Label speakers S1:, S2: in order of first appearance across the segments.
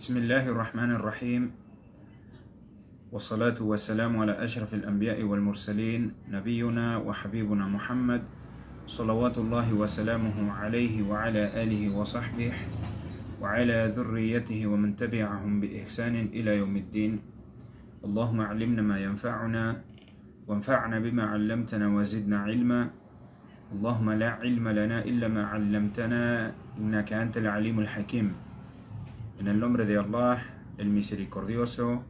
S1: بسم الله الرحمن الرحيم والصلاة والسلام على أشرف الأنبياء والمرسلين نبينا وحبيبنا محمد صلوات الله وسلامه عليه وعلى آله وصحبه وعلى ذريته ومن تبعهم بإحسان إلى يوم الدين. اللهم علمنا ما ينفعنا وانفعنا بما علمتنا وزدنا علما. اللهم لا علم لنا إلا ما علمتنا إنك أنت العليم الحكيم. En el nombre de Allah, el misericordioso,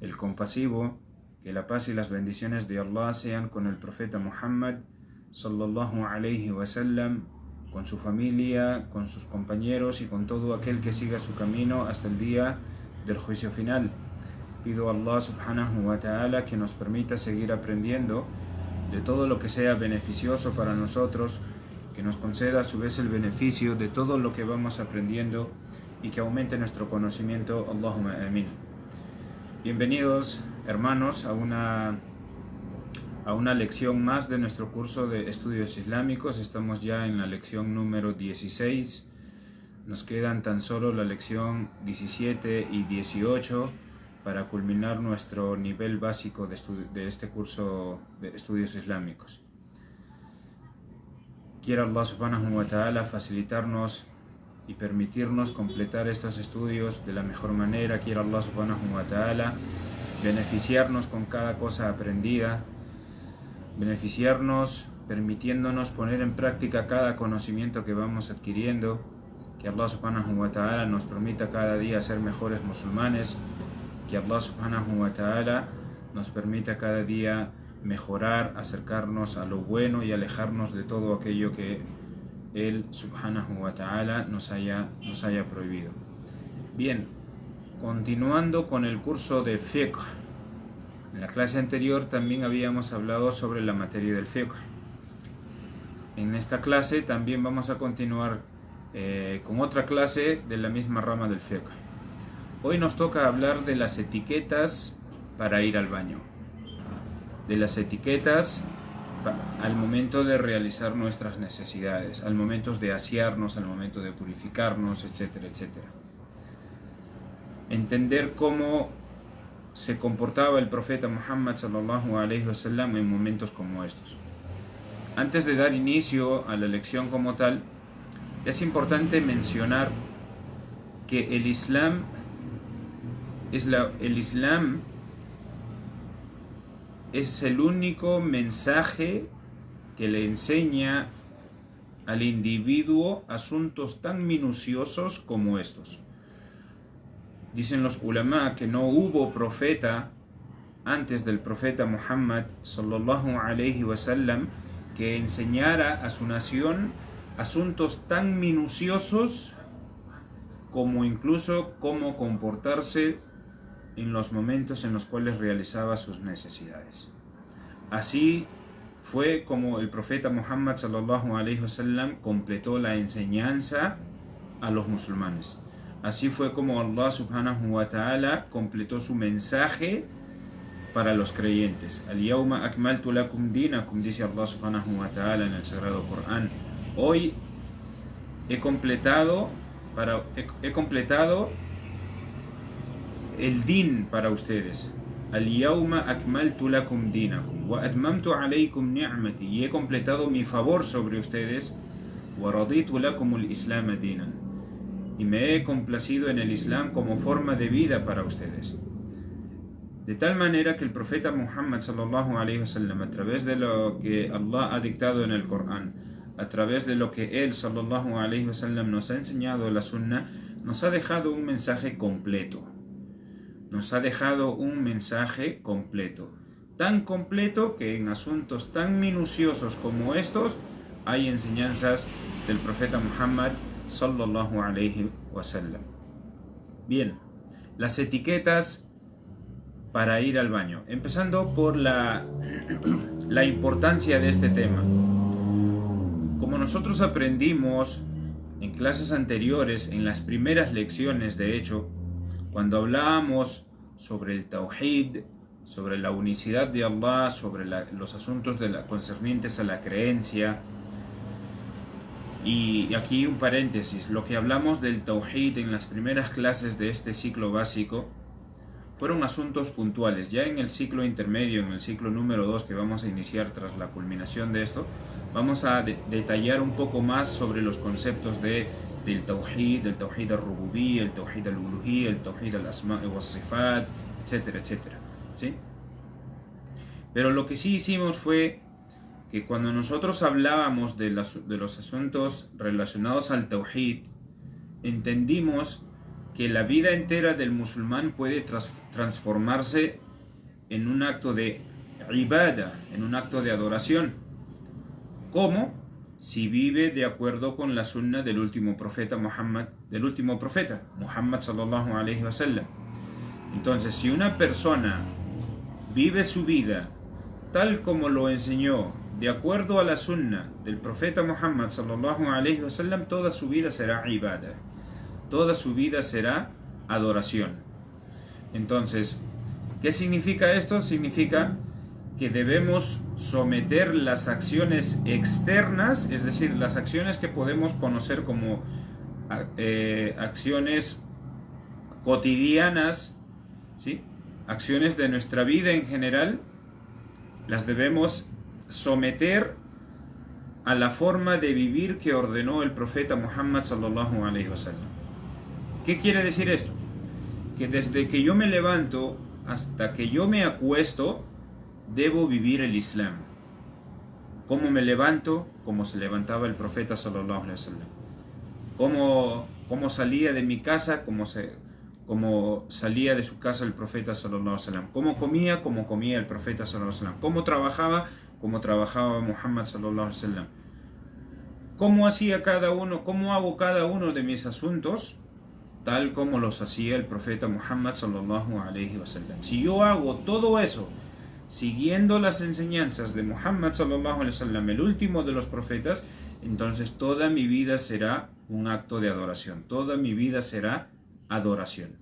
S1: el compasivo, que la paz y las bendiciones de Allah sean con el profeta Muhammad sallallahu alayhi wa sallam, con su familia, con sus compañeros y con todo aquel que siga su camino hasta el día del juicio final. Pido a Allah subhanahu wa ta'ala que nos permita seguir aprendiendo de todo lo que sea beneficioso para nosotros, que nos conceda a su vez el beneficio de todo lo que vamos aprendiendo y que aumente nuestro conocimiento. Allahumma amin. Bienvenidos hermanos a una lección más de nuestro curso de estudios islámicos. Estamos ya en la lección número 16. Nos quedan tan solo la lección 17 y 18 para culminar nuestro nivel básico de este curso de estudios islámicos. Quiera Allah subhanahu wa ta'ala facilitarnos y permitirnos completar estos estudios de la mejor manera. Quiera Allah subhanahu wa ta'ala beneficiarnos con cada cosa aprendida, beneficiarnos permitiéndonos poner en práctica cada conocimiento que vamos adquiriendo. Que Allah subhanahu wa ta'ala nos permita cada día ser mejores musulmanes. Que Allah subhanahu wa ta'ala nos permita cada día mejorar, acercarnos a lo bueno y alejarnos de todo aquello que Él subhanahu wa ta'ala nos haya prohibido. Bien, continuando con el curso de fiqh. En la clase anterior también habíamos hablado sobre la materia del fiqh. En esta clase también vamos a continuar con otra clase de la misma rama del fiqh. Hoy nos toca hablar de las etiquetas para ir al baño. De las etiquetas al momento de realizar nuestras necesidades, al momento de asearnos, al momento de purificarnos, etcétera, etcétera. Entender cómo se comportaba el profeta Muhammad sallallahu alayhi wa sallam en momentos como estos. Antes de dar inicio a la lección como tal, es importante mencionar que el Islam es el único mensaje que le enseña al individuo asuntos tan minuciosos como estos. Dicen los ulama que no hubo profeta antes del profeta Muhammad sallallahu alayhi wa sallam que enseñara a su nación asuntos tan minuciosos como incluso cómo comportarse en los momentos en los cuales realizaba sus necesidades. Así fue como el profeta Muhammad sallallahu alayhi wa sallam completó la enseñanza a los musulmanes. Así fue como Allah subhanahu wa ta'ala completó su mensaje para los creyentes. Al-yawma akmaltu lakum dinakum, dice Allah subhanahu wa ta'ala en el Sagrado Corán. Hoy he completado el din para ustedes. Al-yawma akmaltu lakum dinakum wa atmamtu alaykum ni'mati, y he completado mi favor sobre ustedes. Wa raditu lakum al-islam dinan, y me he complacido en el Islam como forma de vida para ustedes. De tal manera que el profeta Muhammad sallallahu alayhi wa sallam, a través de lo que Allah ha dictado en el Corán, a través de lo que él sallallahu alayhi wa sallam nos ha enseñado, la sunna, nos ha dejado un mensaje completo. Nos ha dejado un mensaje completo. Tan completo que en asuntos tan minuciosos como estos hay enseñanzas del profeta Muhammad sallallahu alayhi wa sallam. Bien, las etiquetas para ir al baño. Empezando por la importancia de este tema. Como nosotros aprendimos en clases anteriores, en las primeras lecciones de hecho, cuando hablábamos sobre el Tawhid, sobre la unicidad de Allah, sobre los asuntos concernientes a la creencia Y aquí un paréntesis, lo que hablamos del Tawhid en las primeras clases de este ciclo básico fueron asuntos puntuales. Ya en el ciclo intermedio, en el ciclo número 2 que vamos a iniciar tras la culminación de esto, vamos a detallar un poco más sobre los conceptos del Tawhid al-Rububiyya, el Tawhid al-Uluhiyya, el Tawhid al-Asma' wa Sifat, etcétera, etcétera, ¿sí? Pero lo que sí hicimos fue que cuando nosotros hablábamos de los asuntos relacionados al Tawhid, entendimos que la vida entera del musulmán puede transformarse en un acto de ibadah, en un acto de adoración. ¿Cómo? Si vive de acuerdo con la sunna del último profeta Muhammad sallallahu alaihi wasallam. Entonces, si una persona vive su vida tal como lo enseñó, de acuerdo a la sunna del profeta Muhammad sallallahu alaihi wasallam, toda su vida será ibadah, toda su vida será adoración. Entonces, ¿qué significa esto? Significa que debemos someter las acciones externas, es decir, las acciones que podemos conocer como acciones cotidianas, ¿sí? Acciones de nuestra vida en general, las debemos someter a la forma de vivir que ordenó el profeta Muhammad sallallahu alaihi wasallam. ¿Qué quiere decir esto? Que desde que yo me levanto hasta que yo me acuesto, debo vivir el Islam. ¿Cómo me levanto? Como se levantaba el profeta sallallahu alaihi wasallam. ¿Cómo salía de mi casa? Como salía de su casa el profeta sallallahu alaihi wasallam. ¿Cómo comía? Como comía el profeta sallallahu alaihi wasallam. ¿Cómo trabajaba? Como trabajaba Muhammad sallallahu alaihi wasallam. ¿Cómo hacía cada uno? ¿Cómo hago cada uno de mis asuntos? Tal como los hacía el profeta Muhammad sallallahu alaihi wasallam. Si yo hago todo eso siguiendo las enseñanzas de Muhammad sallallahu alaihi wasallam, el último de los profetas, entonces toda mi vida será un acto de adoración, toda mi vida será adoración.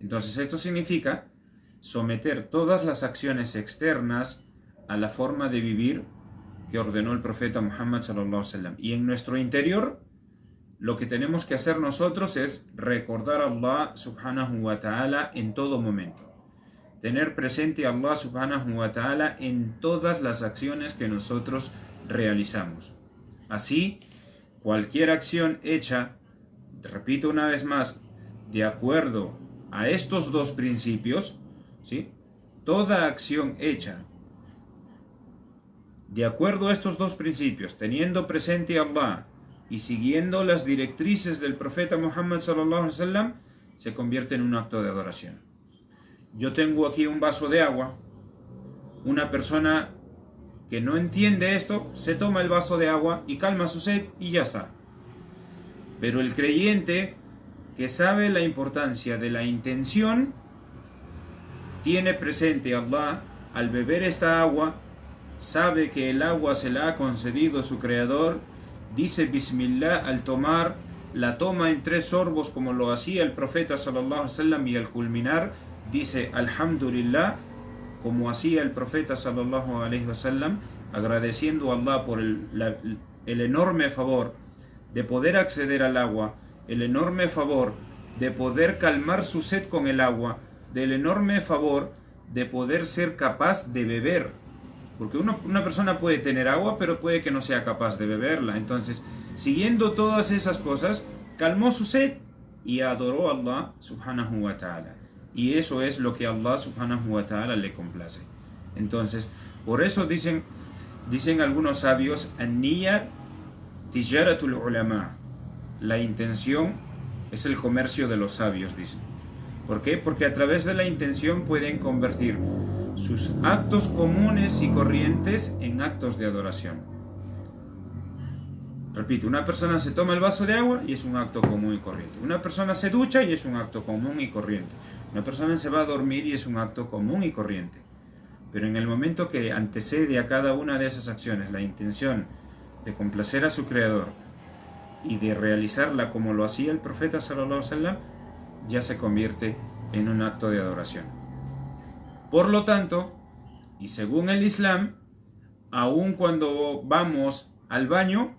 S1: Entonces esto significa someter todas las acciones externas a la forma de vivir que ordenó el profeta Muhammad sallallahu alaihi wasallam. Y en nuestro interior, lo que tenemos que hacer nosotros es recordar a Allah subhanahu wa ta'ala en todo momento. Tener presente a Allah subhanahu wa ta'ala en todas las acciones que nosotros realizamos. Así, cualquier acción hecha, repito una vez más, de acuerdo a estos dos principios, ¿sí? Toda acción hecha de acuerdo a estos dos principios, teniendo presente a Allah y siguiendo las directrices del profeta Muhammad sallallahu alaihi wasallam, se convierte en un acto de adoración. Yo tengo aquí un vaso de agua. Una persona que no entiende esto se toma el vaso de agua y calma su sed y ya está. Pero el creyente que sabe la importancia de la intención, tiene presente a Allah al beber esta agua, sabe que el agua se la ha concedido su creador, dice Bismillah al tomar, la toma en 3 sorbos como lo hacía el profeta sallallahu alaihi wasallam, y al culminar dice Alhamdulillah como hacía el profeta sallallahu alaihi wasallam, agradeciendo a Allah por el enorme favor de poder acceder al agua, el enorme favor de poder calmar su sed con el agua, del enorme favor de poder ser capaz de beber. Porque una persona puede tener agua, pero puede que no sea capaz de beberla. Entonces, siguiendo todas esas cosas, calmó su sed y adoró a Allah subhanahu wa ta'ala. Y eso es lo que a Allah subhanahu wa ta'ala le complace. Entonces, por eso dicen algunos sabios, an-niyya tijaratul ulama. La intención es el comercio de los sabios, dicen. ¿Por qué? Porque a través de la intención pueden convertir sus actos comunes y corrientes en actos de adoración. Repito, una persona se toma el vaso de agua y es un acto común y corriente. Una persona se ducha y es un acto común y corriente. Una persona se va a dormir y es un acto común y corriente. Pero en el momento que antecede a cada una de esas acciones la intención de complacer a su creador y de realizarla como lo hacía el profeta sallallahu alaihi wasallam, ya se convierte en un acto de adoración. Por lo tanto, y según el Islam, aun cuando vamos al baño,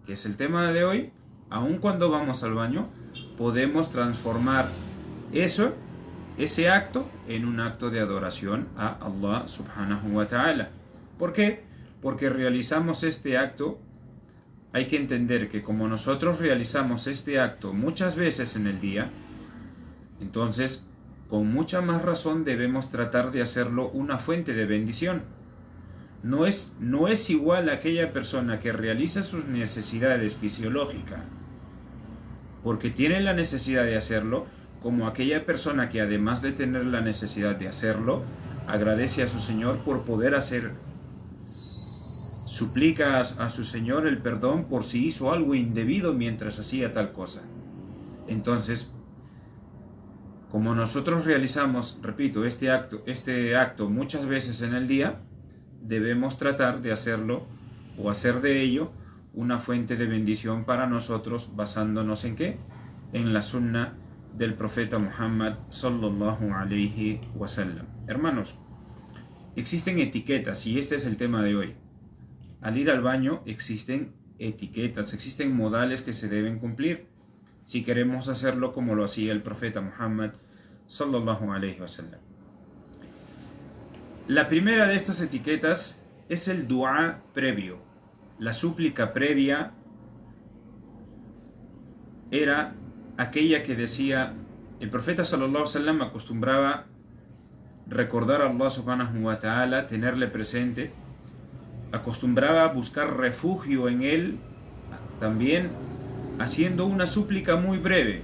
S1: que es el tema de hoy, aun cuando vamos al baño, podemos transformar ese acto en un acto de adoración a Allah subhanahu wa ta'ala. ¿Por qué? Porque realizamos este acto. Hay que entender que como nosotros realizamos este acto muchas veces en el día, entonces con mucha más razón debemos tratar de hacerlo una fuente de bendición. No es igual a aquella persona que realiza sus necesidades fisiológicas porque tiene la necesidad de hacerlo, como aquella persona que además de tener la necesidad de hacerlo, agradece a su Señor por poder hacer, suplica a su Señor el perdón por si hizo algo indebido mientras hacía tal cosa. Entonces, como nosotros realizamos, repito, este acto muchas veces en el día, debemos tratar de hacerlo o hacer de ello una fuente de bendición para nosotros, basándonos en ¿qué? En la sunna del profeta Muhammad sallallahu alayhi wa sallam. Hermanos, existen etiquetas y este es el tema de hoy. Al ir al baño existen etiquetas, existen modales que se deben cumplir si queremos hacerlo como lo hacía el profeta Muhammad sallallahu alayhi wa sallam. La primera de estas etiquetas es el dua previo. La súplica previa era aquella que decía, el profeta sallallahu alaihi wasallam acostumbraba recordar a Allah subhanahu wa ta'ala, tenerle presente, acostumbraba buscar refugio en él, también haciendo una súplica muy breve,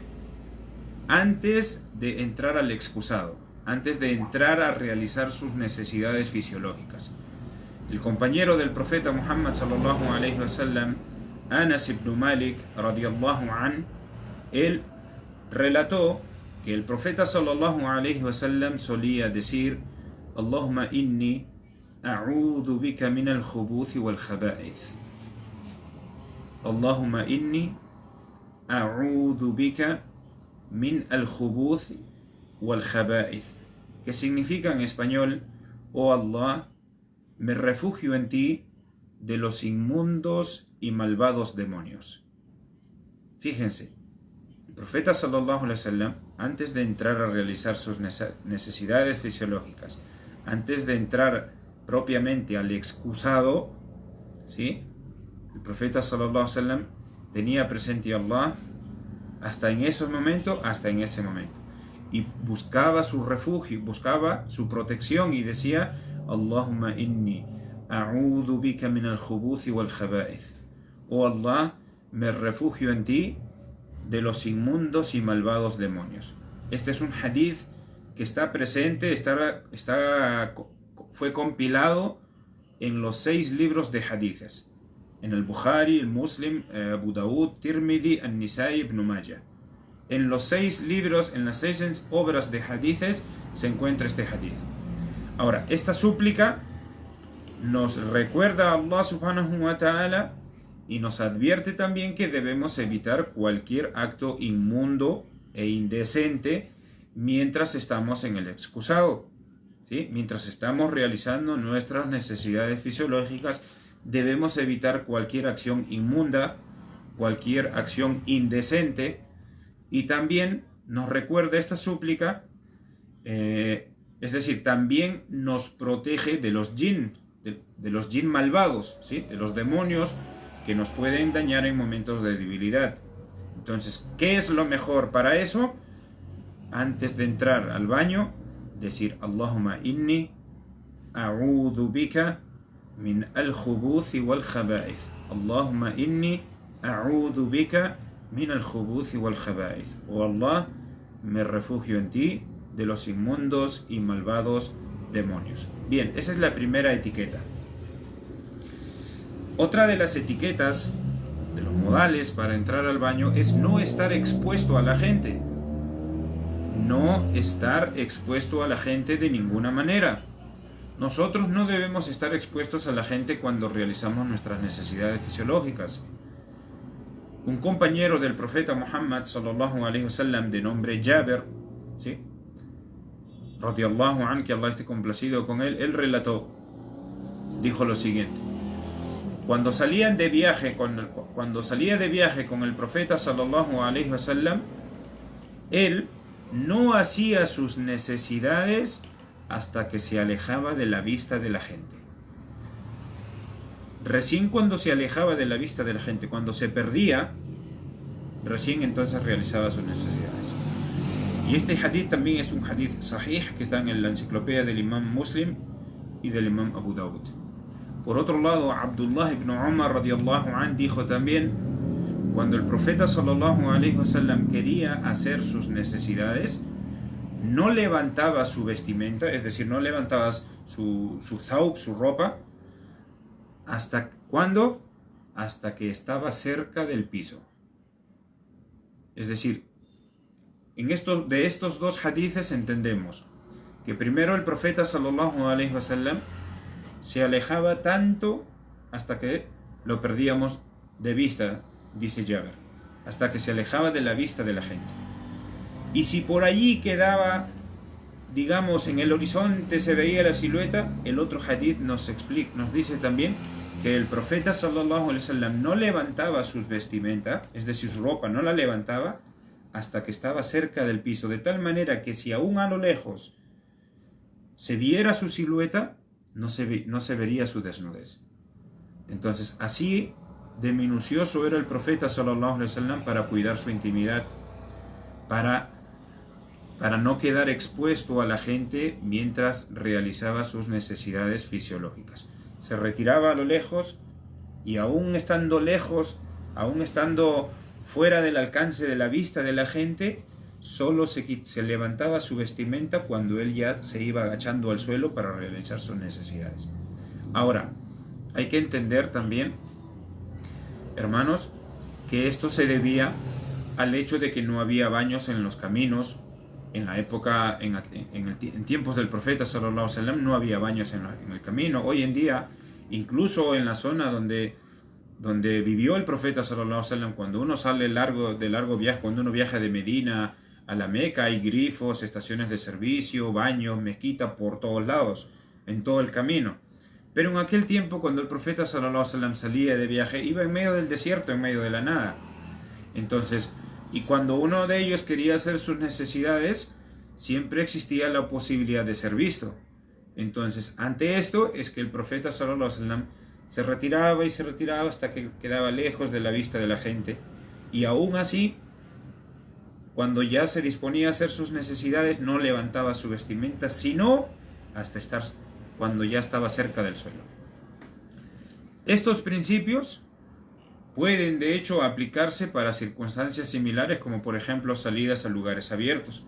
S1: antes de entrar al excusado, antes de entrar a realizar sus necesidades fisiológicas. El compañero del profeta Muhammad sallallahu alayhi wa sallam, Anas ibn Malik radiyallahu an, él relató que el profeta sallallahu alayhi wa sallam solía decir: Allahumma inni a'udhu bika min al-khubuthi wal khaba'ith. Allahumma inni a'udhu bika min al-khubuthi wal khaba'ith. Que significa en español: oh Allah, me refugio en ti de los inmundos y malvados demonios. Fíjense, el profeta sallallahu alaihi wasallam, antes de entrar a realizar sus necesidades fisiológicas, antes de entrar propiamente al excusado, ¿sí? El profeta sallallahu alaihi wasallam tenía presente a Allah hasta en ese momento, y buscaba su refugio, buscaba su protección y decía: Allahumma inni a'udhu bika min al-khubuthi wal khaba'ith. Oh Allah, me refugio en ti de los inmundos y malvados demonios. Este es un hadith que está presente, fue compilado en los 6 libros de hadiths, en el Bukhari, el Muslim, Abu Dawud, Tirmidhi, An-Nisa'i, Ibn Majah. En los 6 libros, en las 6 obras de hadiths se encuentra este hadith. Ahora, esta súplica nos recuerda a Allah subhanahu wa ta'ala y nos advierte también que debemos evitar cualquier acto inmundo e indecente mientras estamos en el excusado, ¿sí? Mientras estamos realizando nuestras necesidades fisiológicas, debemos evitar cualquier acción inmunda, cualquier acción indecente. Y también nos recuerda esta súplica, es decir, también nos protege de los jinn, de los jinn malvados, ¿sí? De los demonios que nos pueden dañar en momentos de debilidad. Entonces, ¿qué es lo mejor para eso? Antes de entrar al baño, decir: Allahumma inni a'udhu bika min al-khubuthi wal khaba'ith. Allahumma inni a'udhu bika min al-khubuthi wal khaba'ith. Oh Allah, me refugio en ti de los inmundos y malvados demonios. Bien, esa es la primera etiqueta. Otra de las etiquetas, de los modales para entrar al baño, es no estar expuesto a la gente. No estar expuesto a la gente de ninguna manera. Nosotros no debemos estar expuestos a la gente cuando realizamos nuestras necesidades fisiológicas. Un compañero del profeta Muhammad sallallahu alaihi wasallam, de nombre Jabir, ¿sí?, radiyallahu anhu, que Allah esté complacido con él, él relató, dijo lo siguiente: Cuando salía de viaje con el profeta sallallahu alaihi wasallam, él no hacía sus necesidades hasta que se alejaba de la vista de la gente. Recién cuando se alejaba de la vista de la gente, cuando se perdía, recién entonces realizaba sus necesidades. Y este hadith también es un hadith sahih que está en la enciclopedia del Imam Muslim y del Imam Abu Dawud. Por otro lado, Abdullah ibn Umar radiyallahu anh dijo también: cuando el profeta sallallahu alaihi wasallam quería hacer sus necesidades, no levantaba su vestimenta, es decir, no levantaba su thawb, su ropa, ¿hasta cuándo? Hasta que estaba cerca del piso. Es decir, de estos dos hadithes entendemos que primero el profeta sallallahu alaihi wasallam se alejaba tanto hasta que lo perdíamos de vista, dice Jabir, hasta que se alejaba de la vista de la gente. Y si por allí quedaba, digamos, en el horizonte se veía la silueta, el otro hadith nos dice también que el profeta sallallahu alaihi wasallam no levantaba sus vestimentas, es decir, su ropa no la levantaba hasta que estaba cerca del piso, de tal manera que si aún a lo lejos se viera su silueta, no se vería su desnudez. Entonces, así de minucioso era el profeta sallallahu alaihi wasallam para cuidar su intimidad, para no quedar expuesto a la gente mientras realizaba sus necesidades fisiológicas. Se retiraba a lo lejos, y aún estando lejos, aún estando fuera del alcance de la vista de la gente, solo se levantaba su vestimenta cuando él ya se iba agachando al suelo para realizar sus necesidades. Ahora, hay que entender también, hermanos, que esto se debía al hecho de que no había baños en los caminos. En la época, en tiempos del profeta sallallahu alaihi wasallam, no había baños en el camino. Hoy en día, incluso en la zona donde vivió el profeta sallallahu alaihi wasallam, cuando uno sale de largo viaje, cuando uno viaja de Medina a la Meca, hay grifos, estaciones de servicio, baños, mezquita por todos lados, en todo el camino. Pero en aquel tiempo, cuando el profeta sallallahu alaihi wasallam salía de viaje, iba en medio del desierto, en medio de la nada. Entonces, y cuando uno de ellos quería hacer sus necesidades, siempre existía la posibilidad de ser visto. Entonces, ante esto es que el profeta sallallahu alaihi wasallam se retiraba y se retiraba hasta que quedaba lejos de la vista de la gente. Y aún así, cuando ya se disponía a hacer sus necesidades, no levantaba su vestimenta, sino hasta cuando ya estaba cerca del suelo. Estos principios pueden de hecho aplicarse para circunstancias similares, como por ejemplo salidas a lugares abiertos.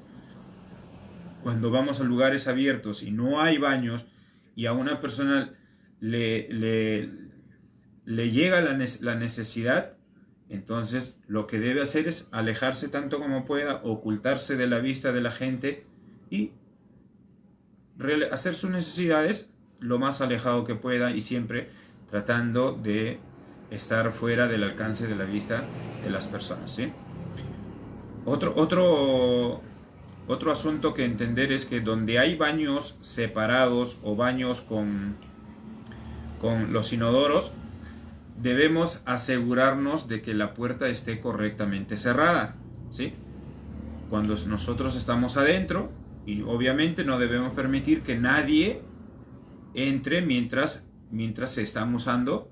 S1: Cuando vamos a lugares abiertos y no hay baños, y a una persona le llega la necesidad, entonces lo que debe hacer es alejarse tanto como pueda, ocultarse de la vista de la gente y hacer sus necesidades lo más alejado que pueda, y siempre tratando de estar fuera del alcance de la vista de las personas, ¿sí? Otro asunto que entender es que donde hay baños separados o baños con los inodoros, debemos asegurarnos de que la puerta esté correctamente cerrada, ¿sí? Cuando nosotros estamos adentro, y obviamente no debemos permitir que nadie entre mientras se están usando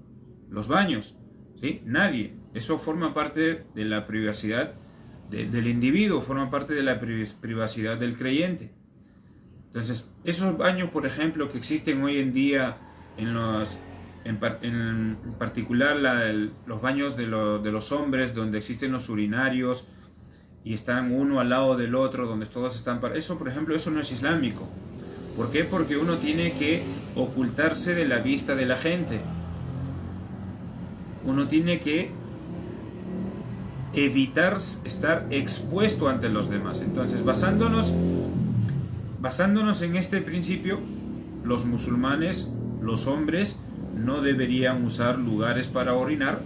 S1: los baños, ¿sí? Nadie. Eso forma parte de la privacidad del individuo, forma parte de la privacidad del creyente. Entonces, esos baños, por ejemplo, que existen hoy en día en particular los baños de los hombres, donde existen los urinarios y están uno al lado del otro, donde todos están eso, por ejemplo, eso no es islámico. ¿Por qué? Porque uno tiene que ocultarse de la vista de la gente. Uno tiene que evitar estar expuesto ante los demás. Entonces, basándonos en este principio, los musulmanes, los hombres, no deberían usar lugares para orinar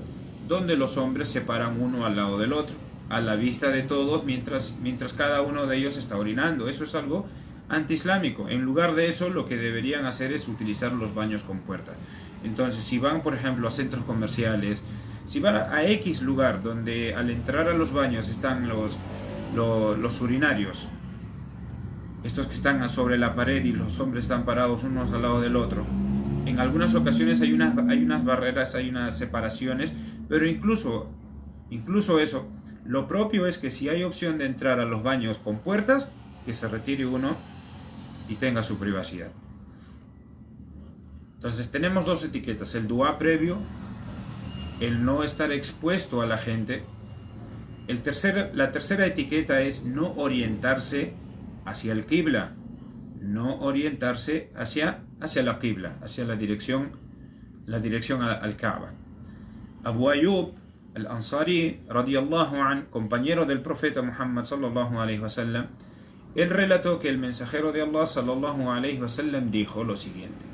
S1: donde los hombres se paran uno al lado del otro, a la vista de todos, mientras cada uno de ellos está orinando. Eso es algo antiislámico. En lugar de eso, lo que deberían hacer es utilizar los baños con puertas. Entonces, si van, por ejemplo, a centros comerciales, si van a X lugar donde al entrar a los baños están los urinarios, estos que están sobre la pared y los hombres están parados unos al lado del otro, en algunas ocasiones hay unas barreras, hay unas separaciones, pero incluso eso, lo propio es que si hay opción de entrar a los baños con puertas, que se retire uno y tenga su privacidad. Entonces tenemos dos etiquetas: el dua previo, el no estar expuesto a la gente. La tercera etiqueta es no orientarse hacia el qibla, no orientarse hacia la qibla, hacia la dirección al Kaaba. Abu Ayyub al-Ansari radiyallahu an, compañero del profeta Muhammad sallallahu alaihi wasallam, él relató que el mensajero de Allah sallallahu alaihi wasallam dijo lo siguiente: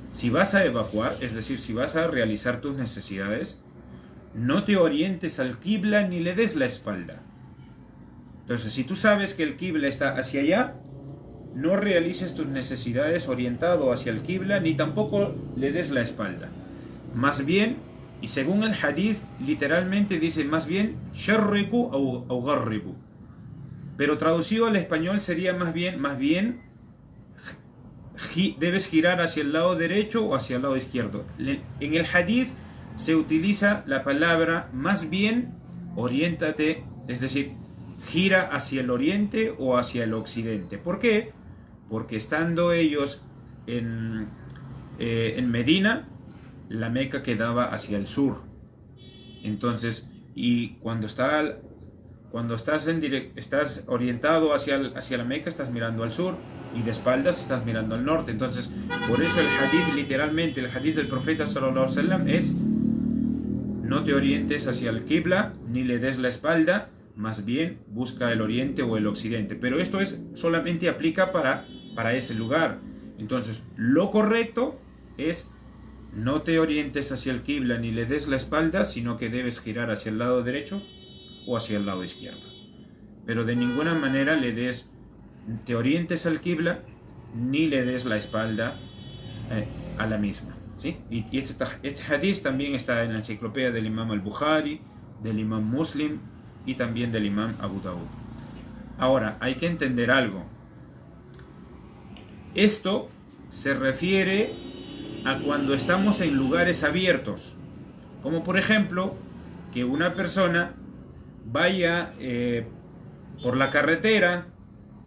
S1: si vas a evacuar, es decir, si vas a realizar tus necesidades, no te orientes al qibla ni le des la espalda. Entonces, si tú sabes que el qibla está hacia allá, no realices tus necesidades orientado hacia el qibla, ni tampoco le des la espalda. Más bien, y según el hadith, literalmente dice más bien sharriku o gharribu. Pero traducido al español sería más bien debes girar hacia el lado derecho o hacia el lado izquierdo. En el hadith se utiliza la palabra más bien oriéntate, es decir, gira hacia el oriente o hacia el occidente. ¿Por qué? Porque estando ellos en Medina, la Meca quedaba hacia el sur. Entonces, y cuando estás orientado hacia la Meca, estás mirando al sur, y de espaldas estás mirando al norte. Entonces, por eso el hadith, literalmente, el hadith del profeta sallallahu alaihi wasallam es: no te orientes hacia el qibla, ni le des la espalda, más bien busca el oriente o el occidente. Pero esto solamente aplica para ese lugar. Entonces, lo correcto es: no te orientes hacia el qibla ni le des la espalda, sino que debes girar hacia el lado derecho o hacia el lado izquierdo. Pero de ninguna manera te orientes al qibla ni le des la espalda a la misma, ¿sí? Y este hadith también está en la enciclopedia del Imam al-Bukhari, del Imam Muslim y también del Imam Abu Dawud. Ahora, hay que entender algo. Esto se refiere a cuando estamos en lugares abiertos, como por ejemplo que una persona vaya por la carretera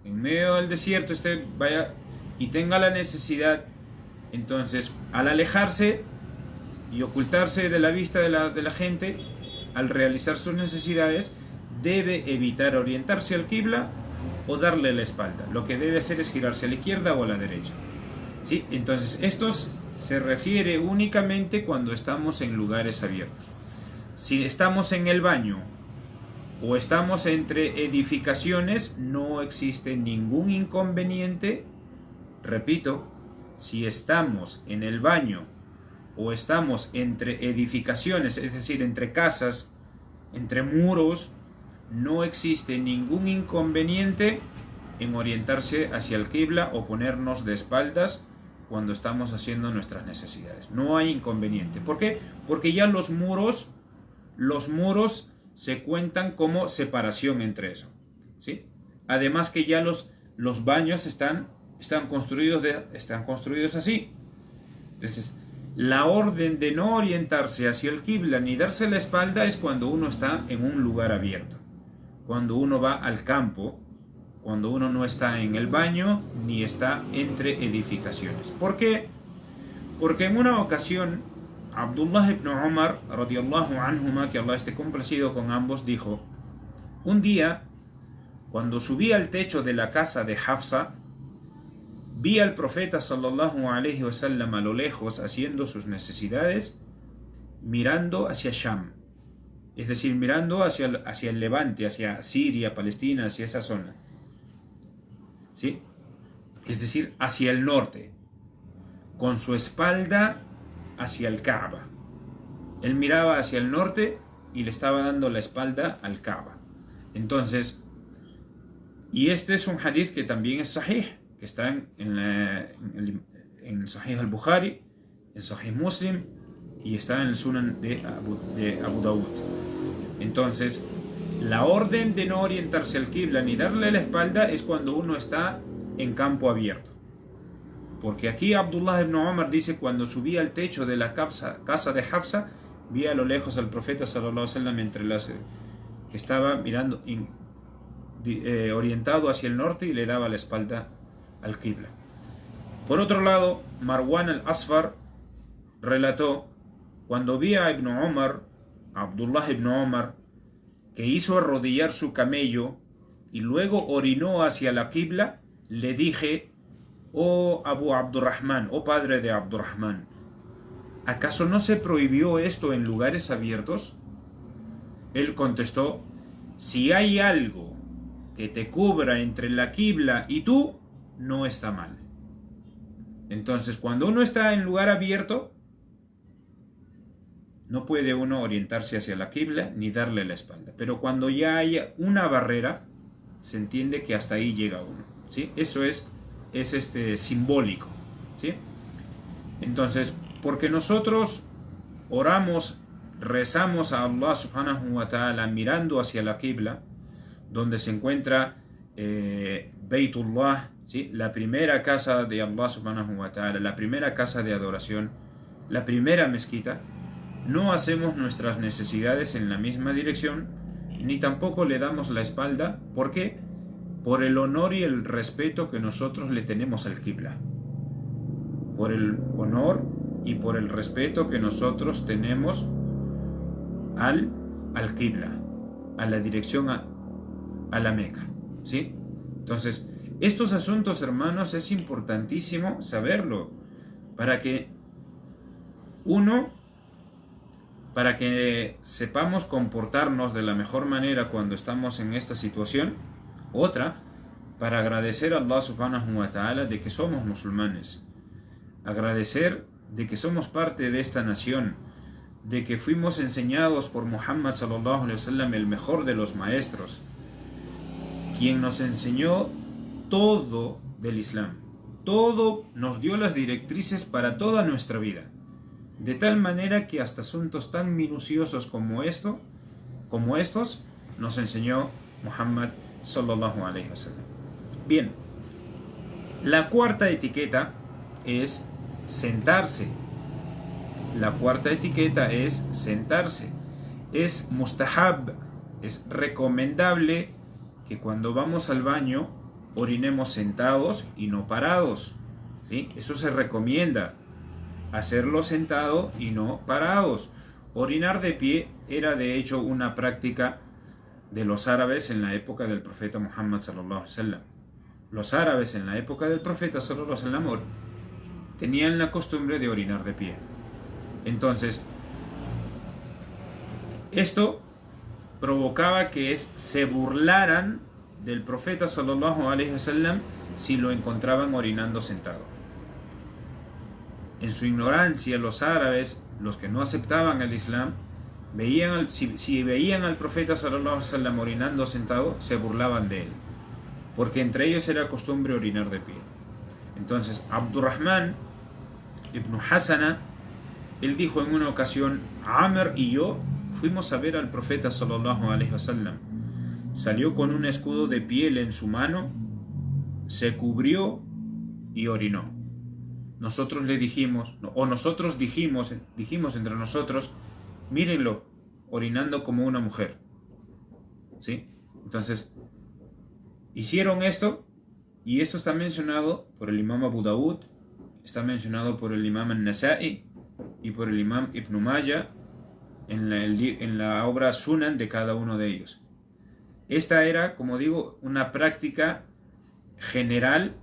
S1: en medio del desierto, vaya y tenga la necesidad. Entonces, al alejarse y ocultarse de la vista de la gente, al realizar sus necesidades, debe evitar orientarse al qibla o darle la espalda. Lo que debe hacer es girarse a la izquierda o a la derecha, ¿sí? Entonces, esto se refiere únicamente cuando estamos en lugares abiertos. Si estamos en el baño o estamos entre edificaciones, no existe ningún inconveniente. Repito, si estamos en el baño o estamos entre edificaciones, es decir, entre casas, entre muros, no existe ningún inconveniente en orientarse hacia el qibla o ponernos de espaldas cuando estamos haciendo nuestras necesidades. No hay inconveniente. ¿Por qué? Porque ya los muros se cuentan como separación entre eso, ¿sí? Además que ya los baños están construidos así. Entonces, la orden de no orientarse hacia el qibla ni darse la espalda es cuando uno está en un lugar abierto, cuando uno va al campo, cuando uno no está en el baño ni está entre edificaciones. ¿Por qué? Porque en una ocasión Abdullah ibn Umar radiyallahu anhuma, que Allah esté complacido con ambos, dijo: un día, cuando subí al techo de la casa de Hafsa, vi al profeta sallallahu alaihi wasallam a lo lejos haciendo sus necesidades, mirando hacia Sham, es decir, mirando hacia el Levante, hacia Siria, Palestina, hacia esa zona, ¿sí? Es decir, hacia el norte, con su espalda hacia el Kaaba. Él miraba hacia el norte y le estaba dando la espalda al Kaaba. Entonces, Y este es un hadith que también es sahih, que está en Sahih al-Bukhari, en Sahih Muslim y está en el Sunan de Abu Dawud. Entonces, la orden de no orientarse al Qibla ni darle la espalda es cuando uno está en campo abierto. Porque aquí Abdullah ibn Umar dice: cuando subí al techo de la casa de Hafsa, vi a lo lejos al profeta sallallahu alaihi wasallam que estaba mirando orientado hacia el norte y le daba la espalda al Qibla. Por otro lado, Marwan al-Asfar relató: cuando vi a Abdullah ibn Umar, que hizo arrodillar su camello y luego orinó hacia la Qibla, le dije: oh Abu Abdurrahman, oh padre de Abdurrahman, ¿acaso no se prohibió esto en lugares abiertos? Él contestó: si hay algo que te cubra entre la Qibla y tú, no está mal. Entonces, cuando uno está en lugar abierto, no puede uno orientarse hacia la Qibla ni darle la espalda. Pero cuando ya haya una barrera, se entiende que hasta ahí llega uno, ¿sí? Eso es simbólico, ¿sí? Entonces, porque nosotros oramos, rezamos a Allah subhanahu wa ta'ala mirando hacia la Qibla, donde se encuentra Baytullah, ¿sí? La primera casa de Allah subhanahu wa ta'ala, la primera casa de adoración, la primera mezquita, no hacemos nuestras necesidades en la misma dirección, ni tampoco le damos la espalda. ¿Por qué? Por el honor y el respeto que nosotros le tenemos al Qibla. Por el honor y por el respeto que nosotros tenemos al Qibla, a la dirección a la Meca, ¿sí? Entonces, estos asuntos, hermanos, es importantísimo saberlo para que sepamos comportarnos de la mejor manera cuando estamos en esta situación. Otra, para agradecer a Allah subhanahu wa ta'ala de que somos musulmanes, agradecer de que somos parte de esta nación, de que fuimos enseñados por Muhammad sallallahu alaihi wasallam, el mejor de los maestros, quien nos enseñó todo del Islam, todo, nos dio las directrices para toda nuestra vida, de tal manera que hasta asuntos tan minuciosos como estos nos enseñó Muhammad sallallahu alaihi wasallam. Bien, la cuarta etiqueta es sentarse. La cuarta etiqueta es sentarse. Es mustahab, es recomendable que cuando vamos al baño orinemos sentados y no parados, ¿sí? Eso se recomienda, hacerlo sentado y no parados. Orinar de pie era de hecho una práctica de los árabes en la época del profeta Muhammad sallallahu alaihi wasallam. Los árabes en la época del profeta sallallahu alaihi wasallam tenían la costumbre de orinar de pie. Entonces, esto provocaba que se burlaran del profeta sallallahu alaihi wasallam si lo encontraban orinando sentado. En su ignorancia, los árabes, los que no aceptaban el Islam, si veían al profeta sallallahu alaihi wasallam orinando sentado, se burlaban de él, porque entre ellos era costumbre orinar de pie. Entonces, Abdurrahman ibn Hasana, él dijo en una ocasión: Amr y yo fuimos a ver al profeta sallallahu alaihi wasallam. Salió con un escudo de piel en su mano, se cubrió y orinó. Nosotros le dijimos, o nosotros dijimos entre nosotros: mírenlo, orinando como una mujer, ¿sí? Entonces, hicieron esto, y esto está mencionado por el imam Abu Dawud, está mencionado por el imam al-Nasa'i y por el imam Ibn Majah en la obra Sunan de cada uno de ellos. Esta era, como digo, una práctica general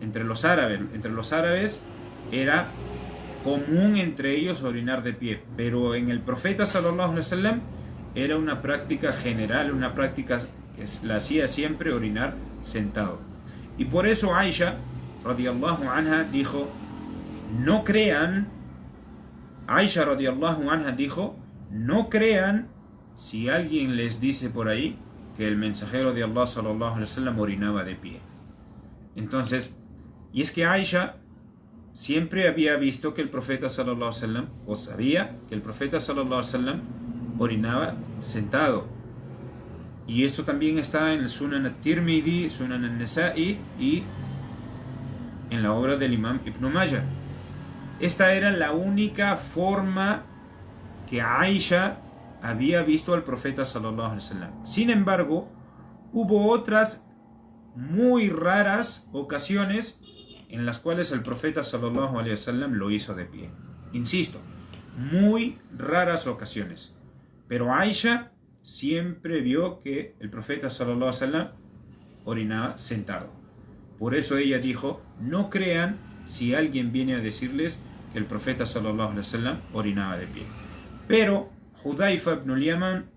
S1: entre los árabes. Entre los árabes era común entre ellos orinar de pie, pero en el profeta sallallahu alaihi wasallam era una práctica general, una práctica que la hacía siempre orinar sentado. Y por eso Aisha radiyallahu anha dijo: no crean, Aisha radiyallahu anha dijo: no crean si alguien les dice por ahí que el mensajero de Allah sallallahu alaihi wasallam orinaba de pie. Entonces, y es que Aisha siempre había visto que el profeta sallallahu alaihi wasallam, o sabía que el profeta sallallahu alaihi wasallam orinaba sentado. Y esto también está en el Sunan al-Tirmidhi, Sunan al-Nasa'i y en la obra del Imam Ibn Majah. Esta era la única forma que Aisha había visto al profeta sallallahu alaihi wasallam. Sin embargo, hubo otras muy raras ocasiones en las cuales el profeta sallallahu alaihi wasallam lo hizo de pie. Insisto, muy raras ocasiones. Pero Aisha siempre vio que el profeta sallallahu alaihi wasallam orinaba sentado. Por eso ella dijo, no crean si alguien viene a decirles que el profeta sallallahu alaihi wasallam orinaba de pie. Pero Hudhaifa ibn al-Yaman,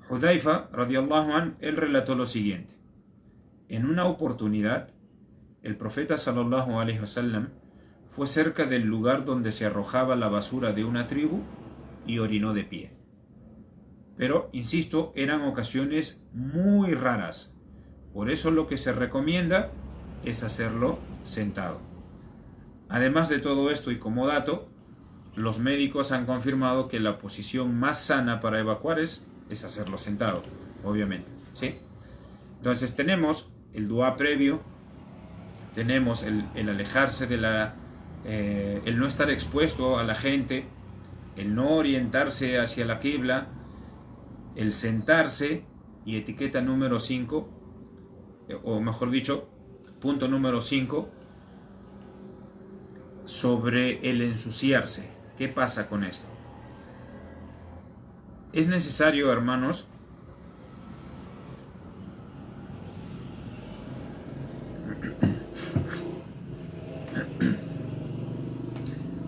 S1: Hudhaifa radiyallahu anhu, él relató lo siguiente. En una oportunidad, el profeta sallallahu alaihi wasallam fue cerca del lugar donde se arrojaba la basura de una tribu y orinó de pie. Pero, insisto, eran ocasiones muy raras. Por eso lo que se recomienda es hacerlo sentado. Además de todo esto, y como dato, los médicos han confirmado que la posición más sana para evacuar es hacerlo sentado, obviamente, ¿sí? Entonces tenemos el dua previo, tenemos el alejarse de el no estar expuesto a la gente, el no orientarse hacia la qibla, el sentarse, y etiqueta número 5, o mejor dicho, punto número 5, sobre el ensuciarse. ¿Qué pasa con esto? Es necesario, hermanos,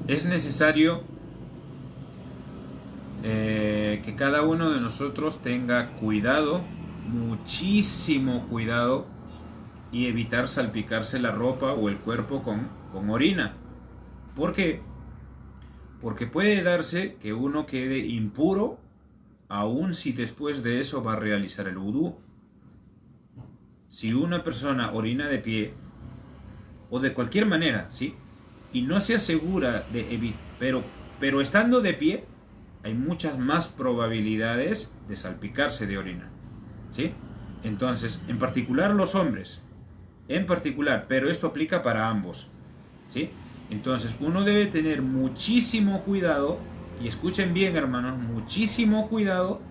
S1: es necesario que cada uno de nosotros tenga cuidado, muchísimo cuidado, y evitar salpicarse la ropa o el cuerpo con orina. ¿Por qué? Porque puede darse que uno quede impuro, aun si después de eso va a realizar el vudú. Si una persona orina de pie, o de cualquier manera, ¿sí?, y no se asegura de evitar, pero estando de pie, hay muchas más probabilidades de salpicarse de orina, ¿sí? Entonces, en particular los hombres, pero esto aplica para ambos, ¿sí? Entonces, uno debe tener muchísimo cuidado, y escuchen bien, hermanos, muchísimo cuidado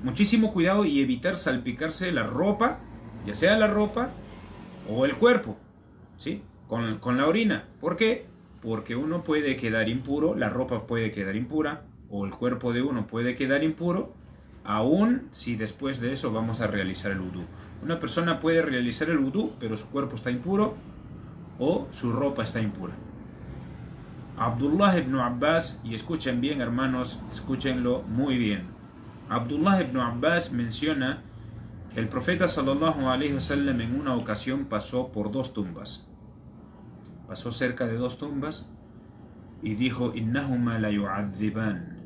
S1: muchísimo cuidado y evitar salpicarse la ropa, ya sea la ropa o el cuerpo, ¿sí?, con la orina. ¿Por qué? Porque uno puede quedar impuro, la ropa puede quedar impura, o el cuerpo de uno puede quedar impuro, aun si después de eso vamos a realizar el vudú. Una persona puede realizar el vudú, pero su cuerpo está impuro o su ropa está impura. Abdullah ibn Abbas, y escuchen bien, hermanos, escúchenlo muy bien. Abdullah ibn Abbas menciona que el profeta sallallahu alaihi wasallam en una ocasión pasó por dos tumbas. Pasó cerca de dos tumbas y dijo: innahuma la yu'adhiban.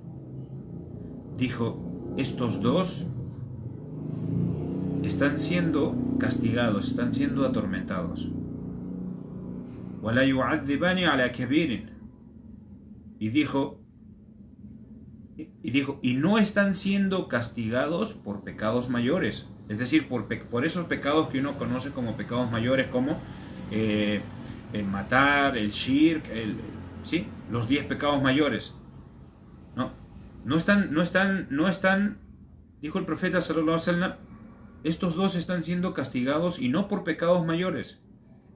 S1: Dijo: estos dos están siendo castigados, están siendo atormentados. Wala yu'adhibani ala kabirin. Y dijo, y no están siendo castigados por pecados mayores, es decir, por esos pecados que uno conoce como pecados mayores, como el matar, el shirk, ¿sí?, los 10 pecados mayores. No están, dijo el profeta sallallahu alaihi wasallam, estos dos están siendo castigados, y no por pecados mayores.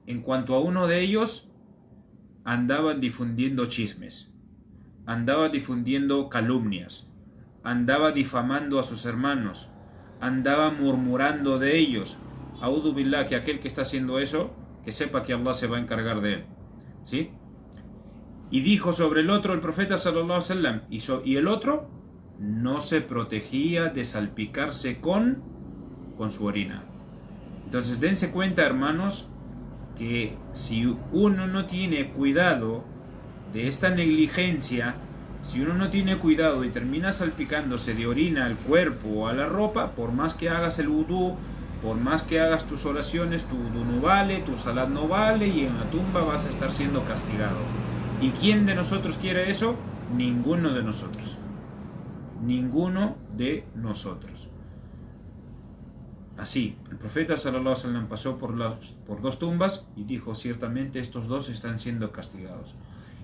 S1: En cuanto a uno de ellos, andaba difundiendo chismes, andaba difundiendo calumnias, andaba difamando a sus hermanos, andaba murmurando de ellos. A'udhu billah, que aquel que está haciendo eso, que sepa que Allah se va a encargar de él, ¿sí? Y dijo sobre el otro el profeta sallallahu alaihi wasallam, y el otro no se protegía de salpicarse con su orina. Entonces dense cuenta, hermanos, que si uno no tiene cuidado de esta negligencia Si uno no tiene cuidado y termina salpicándose de orina al cuerpo o a la ropa, por más que hagas el vudú, por más que hagas tus oraciones, tu vudú no vale, tu salat no vale y en la tumba vas a estar siendo castigado. ¿Y quién de nosotros quiere eso? Ninguno de nosotros. Ninguno de nosotros. Así, el profeta sallallahu alaihi wasallam pasó por dos tumbas y dijo: ciertamente estos dos están siendo castigados.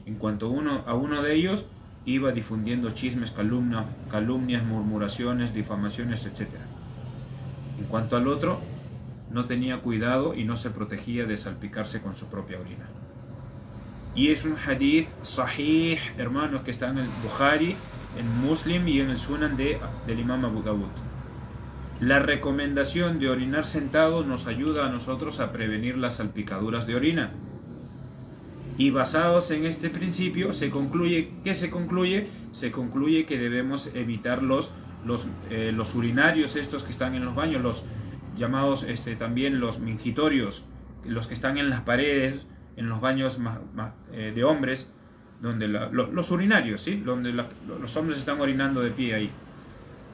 S1: En cuanto a uno de ellos, iba difundiendo chismes, calumnias, murmuraciones, difamaciones, etc. En cuanto al otro, no tenía cuidado y no se protegía de salpicarse con su propia orina. Y es un hadith sahih, hermanos, que está en el Bukhari, en Muslim y en el Sunan del Imam Abu Dawud. La recomendación de orinar sentado nos ayuda a nosotros a prevenir las salpicaduras de orina. Y basados en este principio, se concluye que debemos evitar los urinarios estos que están en los baños, los llamados también los mingitorios, los que están en las paredes, en los baños de hombres, donde los urinarios, ¿sí? Donde los hombres están orinando de pie ahí.